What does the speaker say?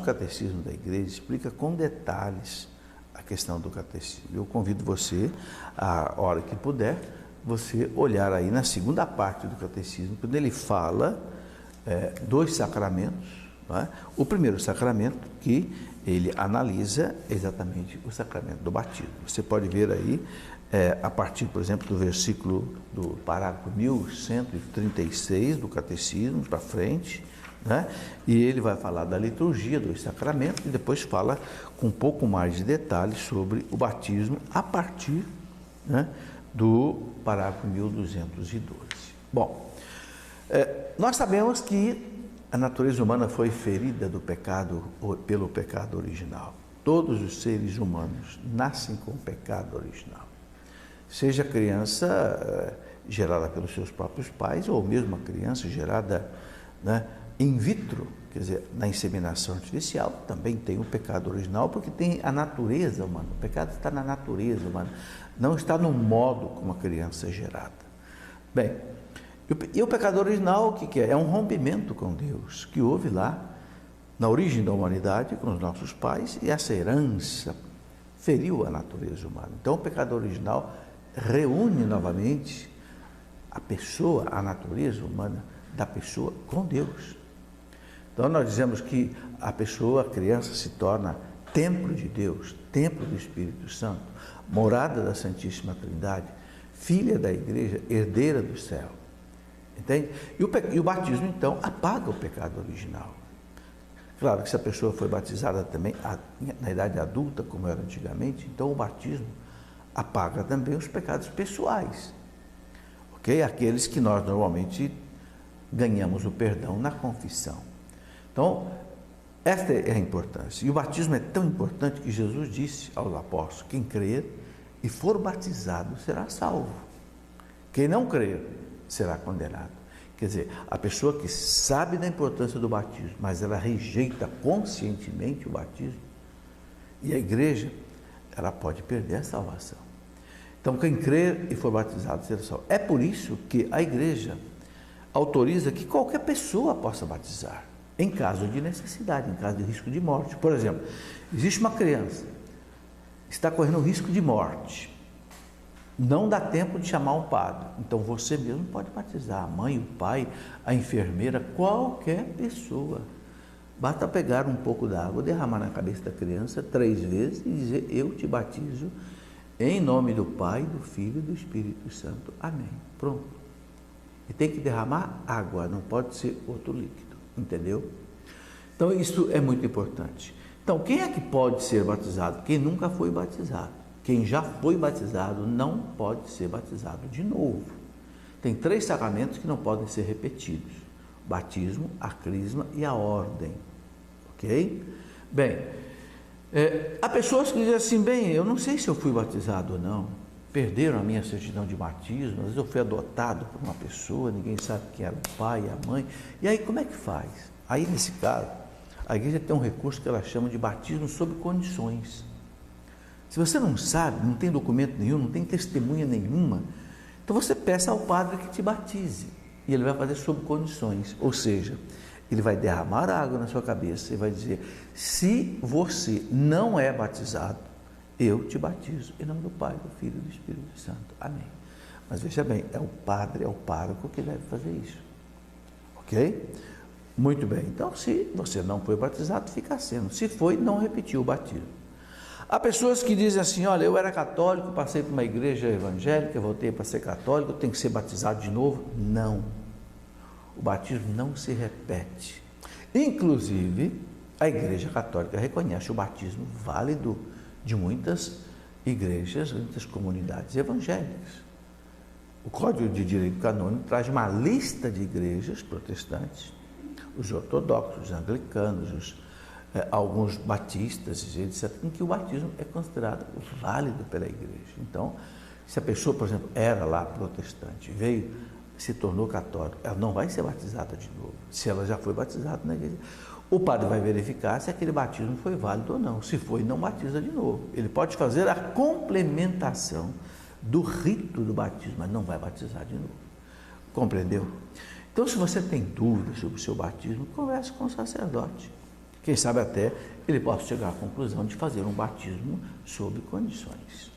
O catecismo da igreja explica com detalhes a questão do catecismo. Eu convido você, a hora que puder, você olhar aí na segunda parte do catecismo, quando ele fala dos sacramentos. Não é? O primeiro sacramento que ele analisa exatamente o sacramento do batismo. Você pode ver aí, a partir, por exemplo, do versículo do parágrafo 1136 do catecismo para frente, né? E ele vai falar da liturgia dos sacramentos e depois fala com um pouco mais de detalhes sobre o batismo a partir, né, do parágrafo 1212. Bom, nós sabemos que a natureza humana foi ferida do pecado, pelo pecado original. Todos os seres humanos nascem com o pecado original. Seja criança gerada pelos seus próprios pais ou mesmo a criança gerada, né, in vitro, quer dizer, na inseminação artificial, também tem o pecado original, porque tem a natureza humana. O pecado está na natureza humana, não está no modo como a criança é gerada. Bem, e o pecado original, o que é? É um rompimento com Deus, que houve lá, na origem da humanidade, com os nossos pais, e essa herança feriu a natureza humana. Então, o pecado original reúne novamente a pessoa, a natureza humana da pessoa com Deus. Então nós dizemos que a pessoa, a criança, se torna templo de Deus, templo do Espírito Santo, morada da Santíssima Trindade, filha da igreja, herdeira do céu. Entende? E o batismo, então, apaga o pecado original. Claro que se a pessoa foi batizada também na idade adulta, como era antigamente, então o batismo apaga também os pecados pessoais. Ok? Aqueles que nós normalmente ganhamos o perdão na confissão. Então, esta é a importância. E o batismo é tão importante que Jesus disse aos apóstolos: quem crer e for batizado será salvo. Quem não crer será condenado. Quer dizer, a pessoa que sabe da importância do batismo, mas ela rejeita conscientemente o batismo, e a igreja, ela pode perder a salvação. Então, quem crer e for batizado será salvo. É por isso que a igreja autoriza que qualquer pessoa possa batizar, em caso de necessidade, em caso de risco de morte. Por exemplo, existe uma criança que está correndo risco de morte, não dá tempo de chamar um padre, então você mesmo pode batizar, a mãe, o pai, a enfermeira, qualquer pessoa. Basta pegar um pouco d'água, derramar na cabeça da criança 3 vezes e dizer: eu te batizo em nome do Pai, do Filho e do Espírito Santo. Amém. Pronto. E tem que derramar água, não pode ser outro líquido. Entendeu? Então isso é muito importante. Então, quem é que pode ser batizado? Quem nunca foi batizado. Quem já foi batizado não pode ser batizado de novo. Tem 3 sacramentos que não podem ser repetidos: o batismo, a crisma e a ordem. Ok? Bem, há pessoas que dizem assim: bem, eu não sei se eu fui batizado ou não, perderam a minha certidão de batismo, às vezes eu fui adotado por uma pessoa, ninguém sabe quem era o pai, a mãe, e aí como é que faz? Aí nesse caso, a igreja tem um recurso que ela chama de batismo sob condições. Se você não sabe, não tem documento nenhum, não tem testemunha nenhuma, então você peça ao padre que te batize, e ele vai fazer sob condições, ou seja, ele vai derramar água na sua cabeça e vai dizer: se você não é batizado, eu te batizo em nome do Pai, do Filho e do Espírito Santo. Amém. Mas veja bem, é o padre, é o pároco que deve fazer isso. Ok? Muito bem. Então, se você não foi batizado, fica sendo. Se foi, não repetiu o batismo. Há pessoas que dizem assim: olha, eu era católico, passei por uma igreja evangélica, voltei para ser católico, tenho que ser batizado de novo. Não. O batismo não se repete. Inclusive, a Igreja Católica reconhece o batismo válido de muitas igrejas, muitas comunidades evangélicas. O Código de Direito Canônico traz uma lista de igrejas protestantes, os ortodoxos, os anglicanos, alguns batistas, etc., em que o batismo é considerado válido pela igreja. Então, se a pessoa, por exemplo, era lá protestante, veio, se tornou católica, ela não vai ser batizada de novo. Se ela já foi batizada na igreja, o padre vai verificar se aquele batismo foi válido ou não. Se foi, não batiza de novo. Ele pode fazer a complementação do rito do batismo, mas não vai batizar de novo. Compreendeu? Então, se você tem dúvidas sobre o seu batismo, converse com o sacerdote. Quem sabe até ele possa chegar à conclusão de fazer um batismo sob condições.